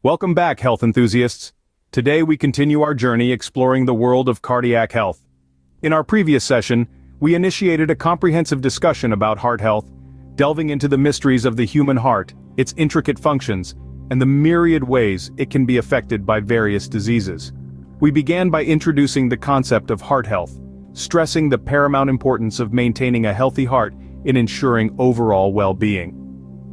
Welcome back, health enthusiasts. Today we continue our journey exploring the world of cardiac health. In our previous session, we initiated a comprehensive discussion about heart health, delving into the mysteries of the human heart, its intricate functions, and the myriad ways it can be affected by various diseases. We began by introducing the concept of heart health, stressing the paramount importance of maintaining a healthy heart in ensuring overall well-being.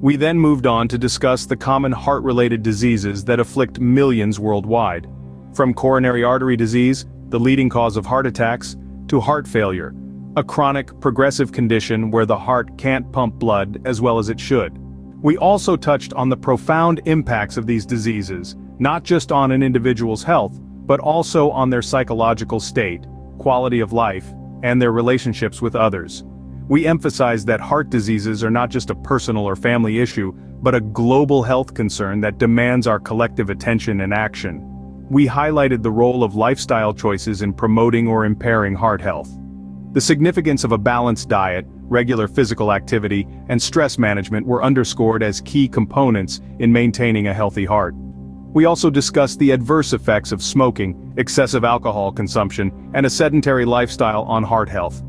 We then moved on to discuss the common heart-related diseases that afflict millions worldwide. From coronary artery disease, the leading cause of heart attacks, to heart failure, a chronic, progressive condition where the heart can't pump blood as well as it should. We also touched on the profound impacts of these diseases, not just on an individual's health, but also on their psychological state, quality of life, and their relationships with others. We emphasized that heart diseases are not just a personal or family issue, but a global health concern that demands our collective attention and action. We highlighted the role of lifestyle choices in promoting or impairing heart health. The significance of a balanced diet, regular physical activity, and stress management were underscored as key components in maintaining a healthy heart. We also discussed the adverse effects of smoking, excessive alcohol consumption, and a sedentary lifestyle on heart health.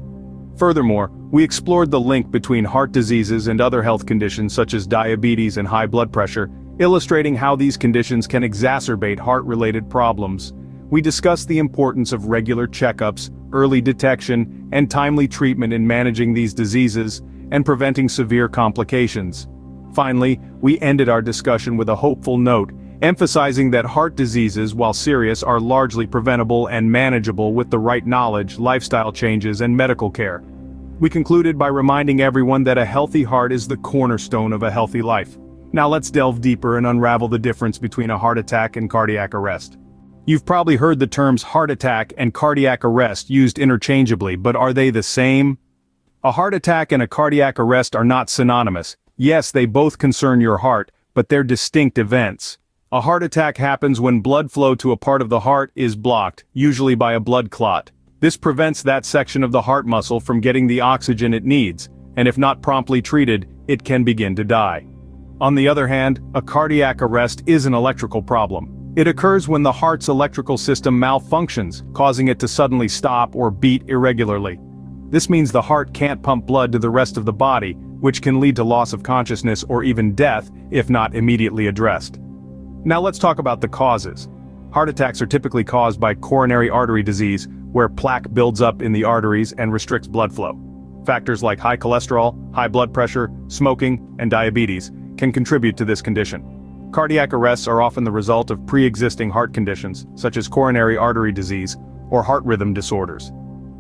Furthermore, we explored the link between heart diseases and other health conditions such as diabetes and high blood pressure, illustrating how these conditions can exacerbate heart-related problems. We discussed the importance of regular checkups, early detection, and timely treatment in managing these diseases and preventing severe complications. Finally, we ended our discussion with a hopeful note, emphasizing that heart diseases, while serious, are largely preventable and manageable with the right knowledge, lifestyle changes, and medical care. We concluded by reminding everyone that a healthy heart is the cornerstone of a healthy life. Now let's delve deeper and unravel the difference between a heart attack and cardiac arrest. You've probably heard the terms heart attack and cardiac arrest used interchangeably, but are they the same? A heart attack and a cardiac arrest are not synonymous. Yes, they both concern your heart, but they're distinct events. A heart attack happens when blood flow to a part of the heart is blocked, usually by a blood clot. This prevents that section of the heart muscle from getting the oxygen it needs, and if not promptly treated, it can begin to die. On the other hand, a cardiac arrest is an electrical problem. It occurs when the heart's electrical system malfunctions, causing it to suddenly stop or beat irregularly. This means the heart can't pump blood to the rest of the body, which can lead to loss of consciousness or even death if not immediately addressed. Now let's talk about the causes. Heart attacks are typically caused by coronary artery disease, where plaque builds up in the arteries and restricts blood flow. Factors like high cholesterol, high blood pressure, smoking, and diabetes can contribute to this condition. Cardiac arrests are often the result of pre-existing heart conditions, such as coronary artery disease or heart rhythm disorders.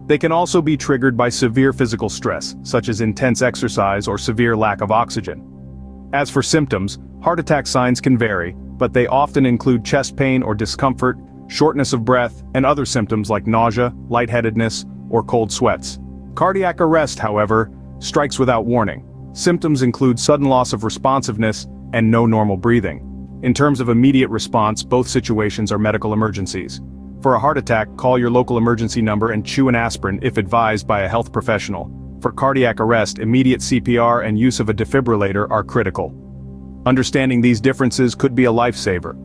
They can also be triggered by severe physical stress, such as intense exercise or severe lack of oxygen. As for symptoms, heart attack signs can vary, but they often include chest pain or discomfort, shortness of breath, and other symptoms like nausea, lightheadedness, or cold sweats. Cardiac arrest, however, strikes without warning. Symptoms include sudden loss of responsiveness and no normal breathing. In terms of immediate response, both situations are medical emergencies. For a heart attack, call your local emergency number and chew an aspirin if advised by a health professional. For cardiac arrest, immediate CPR and use of a defibrillator are critical. Understanding these differences could be a lifesaver.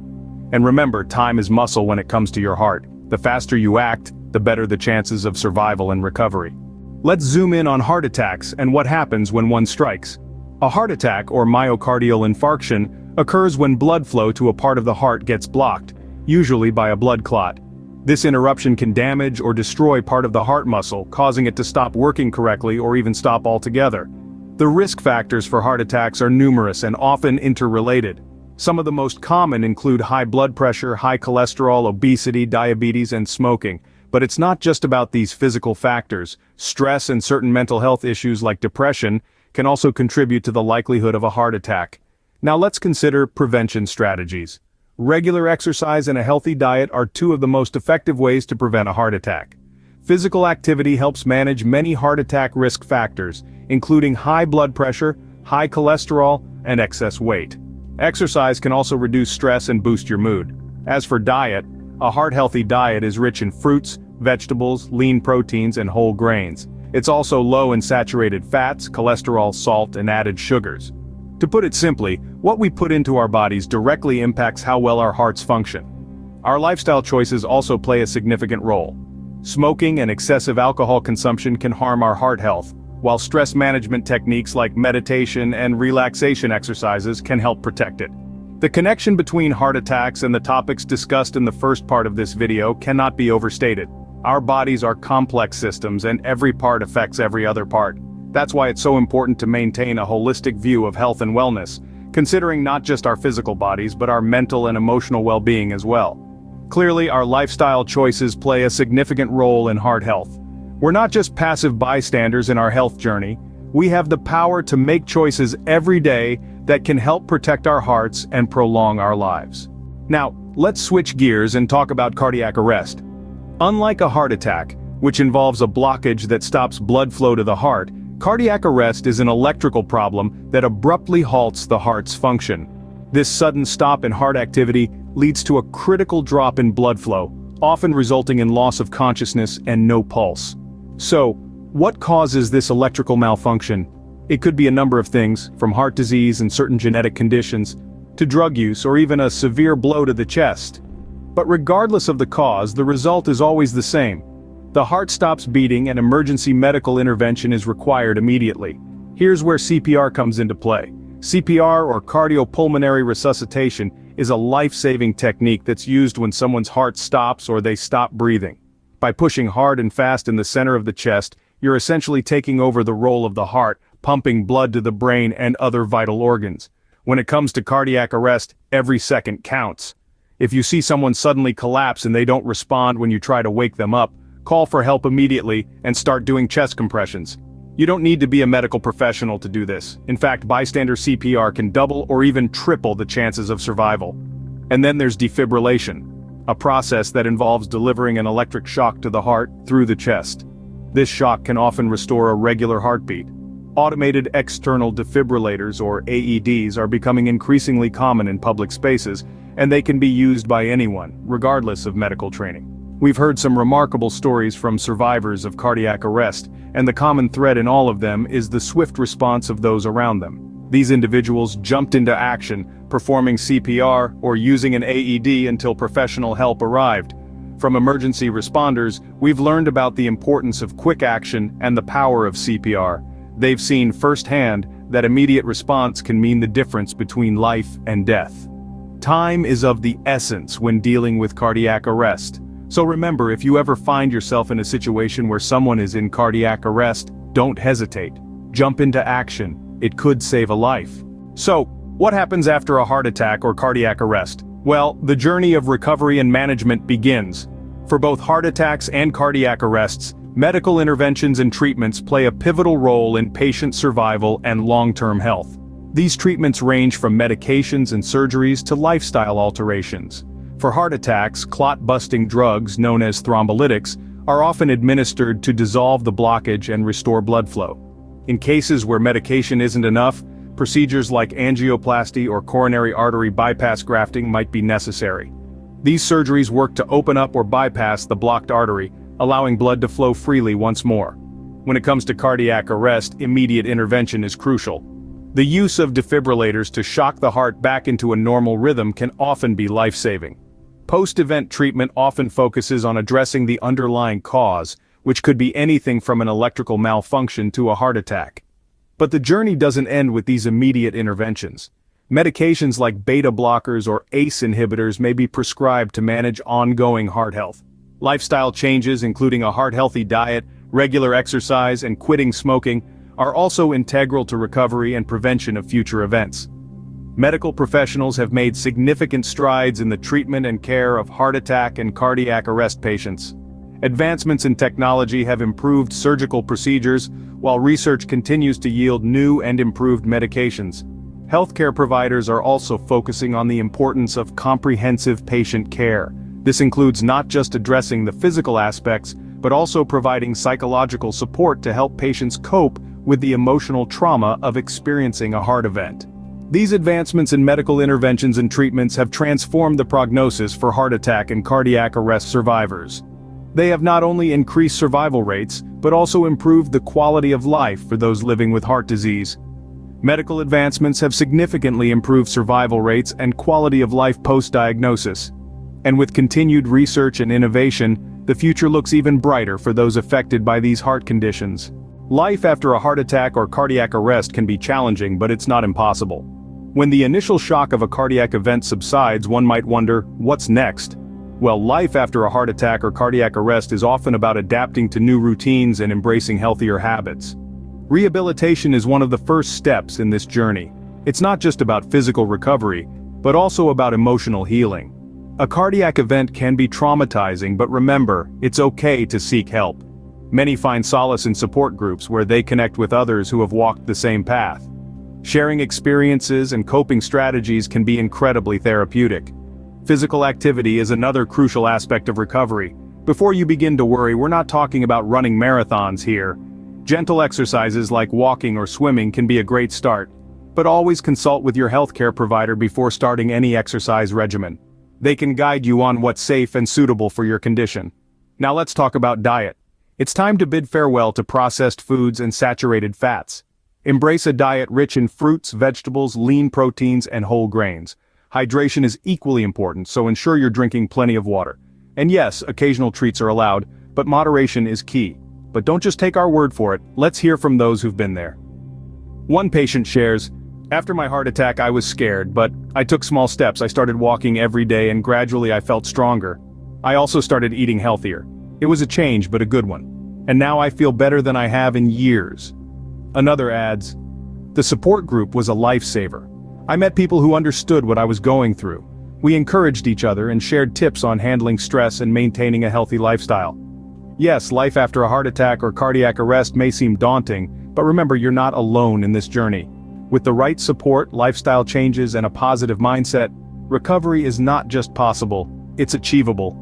And remember, time is muscle when it comes to your heart. The faster you act, the better the chances of survival and recovery. Let's zoom in on heart attacks and what happens when one strikes. A heart attack, or myocardial infarction, occurs when blood flow to a part of the heart gets blocked, usually by a blood clot. This interruption can damage or destroy part of the heart muscle, causing it to stop working correctly or even stop altogether. The risk factors for heart attacks are numerous and often interrelated. Some of the most common include high blood pressure, high cholesterol, obesity, diabetes, and smoking. But it's not just about these physical factors. Stress and certain mental health issues like depression can also contribute to the likelihood of a heart attack. Now let's consider prevention strategies. Regular exercise and a healthy diet are two of the most effective ways to prevent a heart attack. Physical activity helps manage many heart attack risk factors, including high blood pressure, high cholesterol, and excess weight. Exercise can also reduce stress and boost your mood. As for diet, a heart-healthy diet is rich in fruits, vegetables, lean proteins, and whole grains. It's also low in saturated fats, cholesterol, salt, and added sugars. To put it simply, what we put into our bodies directly impacts how well our hearts function. Our lifestyle choices also play a significant role. Smoking and excessive alcohol consumption can harm our heart health, while stress management techniques like meditation and relaxation exercises can help protect it. The connection between heart attacks and the topics discussed in the first part of this video cannot be overstated. Our bodies are complex systems and every part affects every other part. That's why it's so important to maintain a holistic view of health and wellness, considering not just our physical bodies but our mental and emotional well-being as well. Clearly, our lifestyle choices play a significant role in heart health. We're not just passive bystanders in our health journey, we have the power to make choices every day that can help protect our hearts and prolong our lives. Now, let's switch gears and talk about cardiac arrest. Unlike a heart attack, which involves a blockage that stops blood flow to the heart, cardiac arrest is an electrical problem that abruptly halts the heart's function. This sudden stop in heart activity leads to a critical drop in blood flow, often resulting in loss of consciousness and no pulse. So, what causes this electrical malfunction? It could be a number of things, from heart disease and certain genetic conditions, to drug use or even a severe blow to the chest. But regardless of the cause, the result is always the same. The heart stops beating and emergency medical intervention is required immediately. Here's where CPR comes into play. CPR, or cardiopulmonary resuscitation, is a life-saving technique that's used when someone's heart stops or they stop breathing. By pushing hard and fast in the center of the chest, you're essentially taking over the role of the heart, pumping blood to the brain and other vital organs. When it comes to cardiac arrest, every second counts. If you see someone suddenly collapse and they don't respond when you try to wake them up, call for help immediately and start doing chest compressions. You don't need to be a medical professional to do this. In fact, bystander CPR can double or even triple the chances of survival. And then there's defibrillation, a process that involves delivering an electric shock to the heart through the chest. This shock can often restore a regular heartbeat. Automated external defibrillators, or AEDs, are becoming increasingly common in public spaces, and they can be used by anyone, regardless of medical training. We've heard some remarkable stories from survivors of cardiac arrest, and the common thread in all of them is the swift response of those around them. These individuals jumped into action, performing CPR or using an AED until professional help arrived. From emergency responders, we've learned about the importance of quick action and the power of CPR. They've seen firsthand that immediate response can mean the difference between life and death. Time is of the essence when dealing with cardiac arrest. So remember, if you ever find yourself in a situation where someone is in cardiac arrest, don't hesitate. Jump into action. It could save a life. So, what happens after a heart attack or cardiac arrest? Well, the journey of recovery and management begins. For both heart attacks and cardiac arrests, medical interventions and treatments play a pivotal role in patient survival and long-term health. These treatments range from medications and surgeries to lifestyle alterations. For heart attacks, clot-busting drugs, known as thrombolytics, are often administered to dissolve the blockage and restore blood flow. In cases where medication isn't enough, procedures like angioplasty or coronary artery bypass grafting might be necessary. These surgeries work to open up or bypass the blocked artery, allowing blood to flow freely once more. When it comes to cardiac arrest, immediate intervention is crucial. The use of defibrillators to shock the heart back into a normal rhythm can often be life-saving. Post-event treatment often focuses on addressing the underlying cause, which could be anything from an electrical malfunction to a heart attack. But the journey doesn't end with these immediate interventions. Medications like beta blockers or ACE inhibitors may be prescribed to manage ongoing heart health. Lifestyle changes, including a heart-healthy diet, regular exercise, and quitting smoking, are also integral to recovery and prevention of future events. Medical professionals have made significant strides in the treatment and care of heart attack and cardiac arrest patients. Advancements in technology have improved surgical procedures, while research continues to yield new and improved medications. Healthcare providers are also focusing on the importance of comprehensive patient care. This includes not just addressing the physical aspects, but also providing psychological support to help patients cope with the emotional trauma of experiencing a heart event. These advancements in medical interventions and treatments have transformed the prognosis for heart attack and cardiac arrest survivors. They have not only increased survival rates, but also improved the quality of life for those living with heart disease. Medical advancements have significantly improved survival rates and quality of life post-diagnosis. And with continued research and innovation, the future looks even brighter for those affected by these heart conditions. Life after a heart attack or cardiac arrest can be challenging, but it's not impossible. When the initial shock of a cardiac event subsides, one might wonder, what's next? Well, life after a heart attack or cardiac arrest is often about adapting to new routines and embracing healthier habits. Rehabilitation is one of the first steps in this journey. It's not just about physical recovery, but also about emotional healing. A cardiac event can be traumatizing, but remember, it's okay to seek help. Many find solace in support groups where they connect with others who have walked the same path. Sharing experiences and coping strategies can be incredibly therapeutic. Physical activity is another crucial aspect of recovery. Before you begin to worry, we're not talking about running marathons here. Gentle exercises like walking or swimming can be a great start, but always consult with your healthcare provider before starting any exercise regimen. They can guide you on what's safe and suitable for your condition. Now let's talk about diet. It's time to bid farewell to processed foods and saturated fats. Embrace a diet rich in fruits, vegetables, lean proteins, and whole grains. Hydration is equally important, so ensure you're drinking plenty of water. And yes, occasional treats are allowed, but moderation is key. But don't just take our word for it, let's hear from those who've been there. One patient shares, "After my heart attack I was scared, but I took small steps. I started walking every day and gradually I felt stronger. I also started eating healthier. It was a change, but a good one. And now I feel better than I have in years." Another adds, "The support group was a lifesaver. I met people who understood what I was going through. We encouraged each other and shared tips on handling stress and maintaining a healthy lifestyle." Yes, life after a heart attack or cardiac arrest may seem daunting, but remember, you're not alone in this journey. With the right support, lifestyle changes, and a positive mindset, recovery is not just possible, it's achievable.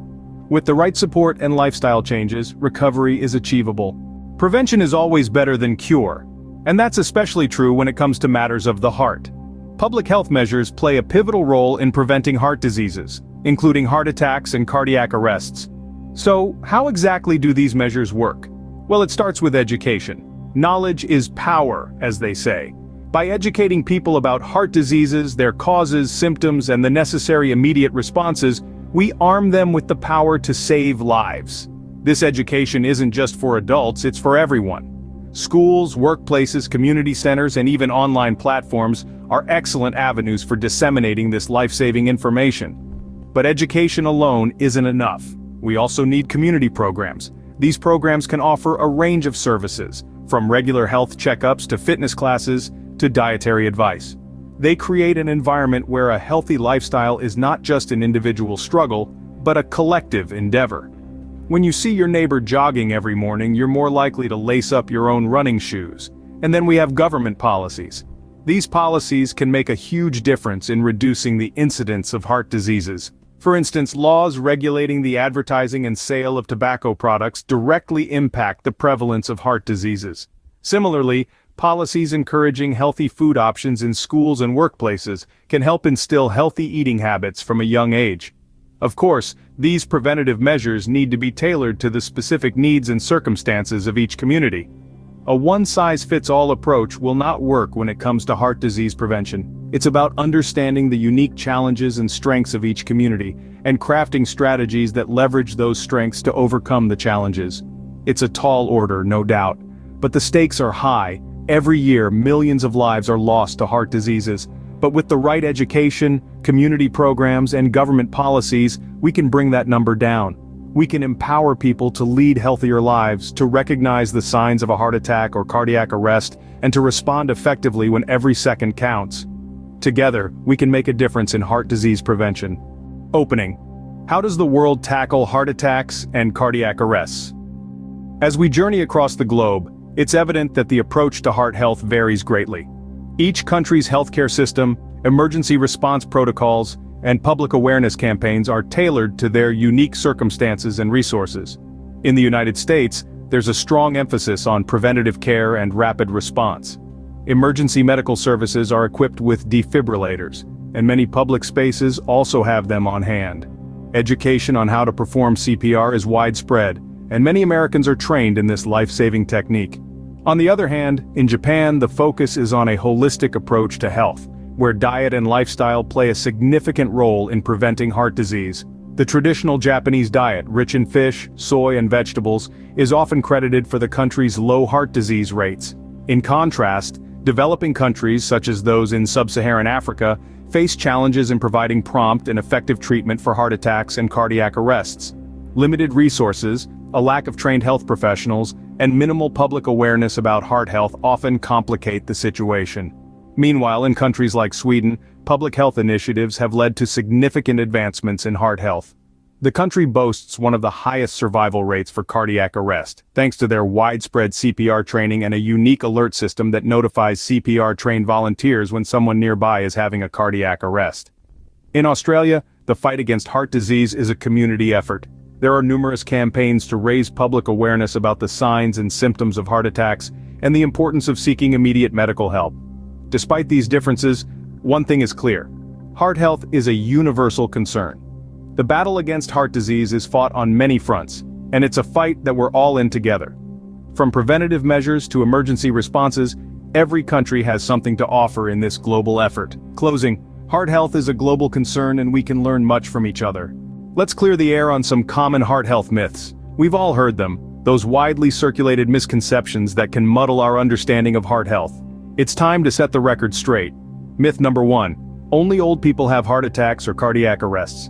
With the right support and lifestyle changes, recovery is achievable. Prevention is always better than cure, and that's especially true when it comes to matters of the heart. Public health measures play a pivotal role in preventing heart diseases, including heart attacks and cardiac arrests. So, how exactly do these measures work? Well, it starts with education. Knowledge is power, as they say. By educating people about heart diseases, their causes, symptoms, and the necessary immediate responses, we arm them with the power to save lives. This education isn't just for adults, it's for everyone. Schools, workplaces, community centers, and even online platforms are excellent avenues for disseminating this life-saving information. But education alone isn't enough. We also need community programs. These programs can offer a range of services, from regular health checkups to fitness classes to dietary advice. They create an environment where a healthy lifestyle is not just an individual struggle, but a collective endeavor. When you see your neighbor jogging every morning, you're more likely to lace up your own running shoes. And then we have government policies. These policies can make a huge difference in reducing the incidence of heart diseases. For instance, laws regulating the advertising and sale of tobacco products directly impact the prevalence of heart diseases. Similarly, policies encouraging healthy food options in schools and workplaces can help instill healthy eating habits from a young age. Of course, these preventative measures need to be tailored to the specific needs and circumstances of each community. A one-size-fits-all approach will not work when it comes to heart disease prevention. It's about understanding the unique challenges and strengths of each community, and crafting strategies that leverage those strengths to overcome the challenges. It's a tall order, no doubt, but the stakes are high. Every year, millions of lives are lost to heart diseases. But with the right education, community programs, and government policies, we can bring that number down. We can empower people to lead healthier lives, to recognize the signs of a heart attack or cardiac arrest, and to respond effectively when every second counts. Together, we can make a difference in heart disease prevention. Opening. How does the world tackle heart attacks and cardiac arrests? As we journey across the globe, it's evident that the approach to heart health varies greatly. Each country's healthcare system, emergency response protocols, and public awareness campaigns are tailored to their unique circumstances and resources. In the United States, there's a strong emphasis on preventative care and rapid response. Emergency medical services are equipped with defibrillators, and many public spaces also have them on hand. Education on how to perform CPR is widespread, and many Americans are trained in this life-saving technique. On the other hand, in Japan, the focus is on a holistic approach to health, where diet and lifestyle play a significant role in preventing heart disease. The traditional Japanese diet, rich in fish, soy, and vegetables, is often credited for the country's low heart disease rates. In contrast, developing countries such as those in sub-Saharan Africa face challenges in providing prompt and effective treatment for heart attacks and cardiac arrests. Limited resources, a lack of trained health professionals, and minimal public awareness about heart health often complicate the situation. Meanwhile, in countries like Sweden, public health initiatives have led to significant advancements in heart health. The country boasts one of the highest survival rates for cardiac arrest, thanks to their widespread CPR training and a unique alert system that notifies CPR-trained volunteers when someone nearby is having a cardiac arrest. In Australia, the fight against heart disease is a community effort. There are numerous campaigns to raise public awareness about the signs and symptoms of heart attacks and the importance of seeking immediate medical help. Despite these differences, one thing is clear: heart health is a universal concern. The battle against heart disease is fought on many fronts, and it's a fight that we're all in together. From preventative measures to emergency responses, every country has something to offer in this global effort. Closing, heart health is a global concern and we can learn much from each other. Let's clear the air on some common heart health myths. We've all heard them, those widely circulated misconceptions that can muddle our understanding of heart health. It's time to set the record straight. Myth number 1. Only old people have heart attacks or cardiac arrests.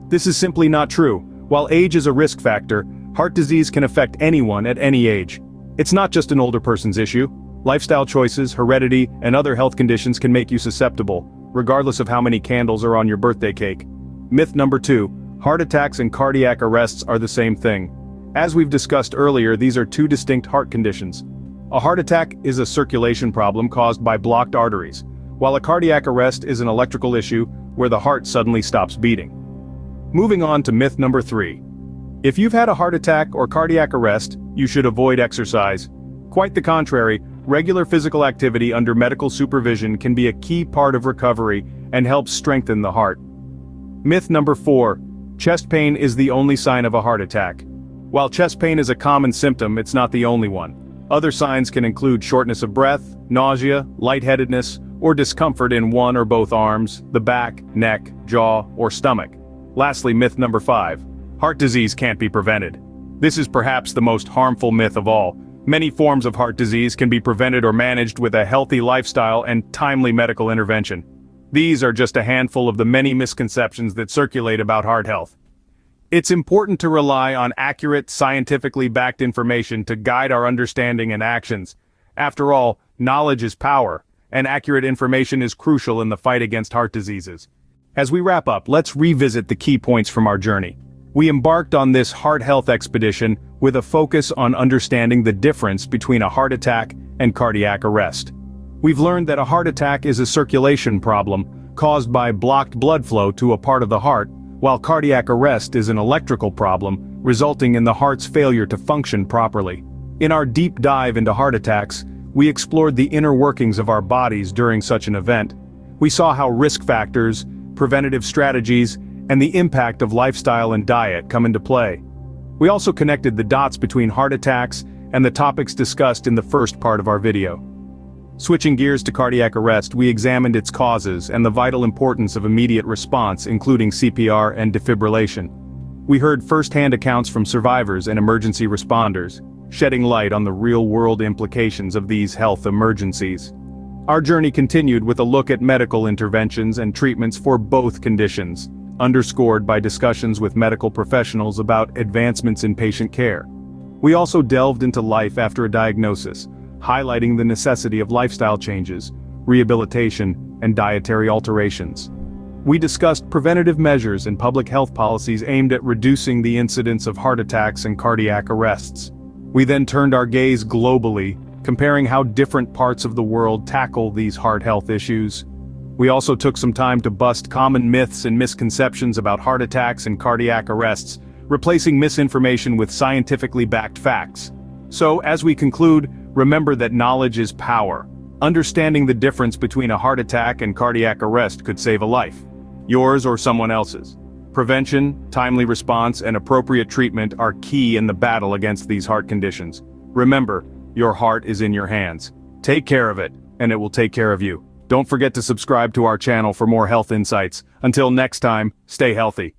This is simply not true. While age is a risk factor, heart disease can affect anyone at any age. It's not just an older person's issue. Lifestyle choices, heredity, and other health conditions can make you susceptible, regardless of how many candles are on your birthday cake. Myth number 2. Heart attacks and cardiac arrests are the same thing. As we've discussed earlier, these are two distinct heart conditions. A heart attack is a circulation problem caused by blocked arteries, while a cardiac arrest is an electrical issue where the heart suddenly stops beating. Moving on to myth number 3. If you've had a heart attack or cardiac arrest, you should avoid exercise. Quite the contrary, regular physical activity under medical supervision can be a key part of recovery and helps strengthen the heart. Myth number 4. Chest pain is the only sign of a heart attack. While chest pain is a common symptom, it's not the only one. Other signs can include shortness of breath, nausea, lightheadedness, or discomfort in one or both arms, the back, neck, jaw, or stomach. Lastly, myth number 5. Heart disease can't be prevented. This is perhaps the most harmful myth of all. Many forms of heart disease can be prevented or managed with a healthy lifestyle and timely medical intervention. These are just a handful of the many misconceptions that circulate about heart health. It's important to rely on accurate, scientifically backed information to guide our understanding and actions. After all, knowledge is power, and accurate information is crucial in the fight against heart diseases. As we wrap up, let's revisit the key points from our journey. We embarked on this heart health expedition with a focus on understanding the difference between a heart attack and cardiac arrest. We've learned that a heart attack is a circulation problem caused by blocked blood flow to a part of the heart, while cardiac arrest is an electrical problem resulting in the heart's failure to function properly. In our deep dive into heart attacks, we explored the inner workings of our bodies during such an event. We saw how risk factors, preventative strategies, and the impact of lifestyle and diet come into play. We also connected the dots between heart attacks and the topics discussed in the first part of our video. Switching gears to cardiac arrest, we examined its causes and the vital importance of immediate response, including CPR and defibrillation. We heard first-hand accounts from survivors and emergency responders, shedding light on the real-world implications of these health emergencies. Our journey continued with a look at medical interventions and treatments for both conditions, underscored by discussions with medical professionals about advancements in patient care. We also delved into life after a diagnosis, highlighting the necessity of lifestyle changes, rehabilitation, and dietary alterations. We discussed preventative measures and public health policies aimed at reducing the incidence of heart attacks and cardiac arrests. We then turned our gaze globally, comparing how different parts of the world tackle these heart health issues. We also took some time to bust common myths and misconceptions about heart attacks and cardiac arrests, replacing misinformation with scientifically backed facts. So, as we conclude, remember that knowledge is power. Understanding the difference between a heart attack and cardiac arrest could save a life, yours or someone else's. Prevention, timely response, and appropriate treatment are key in the battle against these heart conditions. Remember, Your heart is in your hands. Take care of it, and it will take care of you. Don't forget to subscribe to our channel for more health insights. Until next time, stay healthy.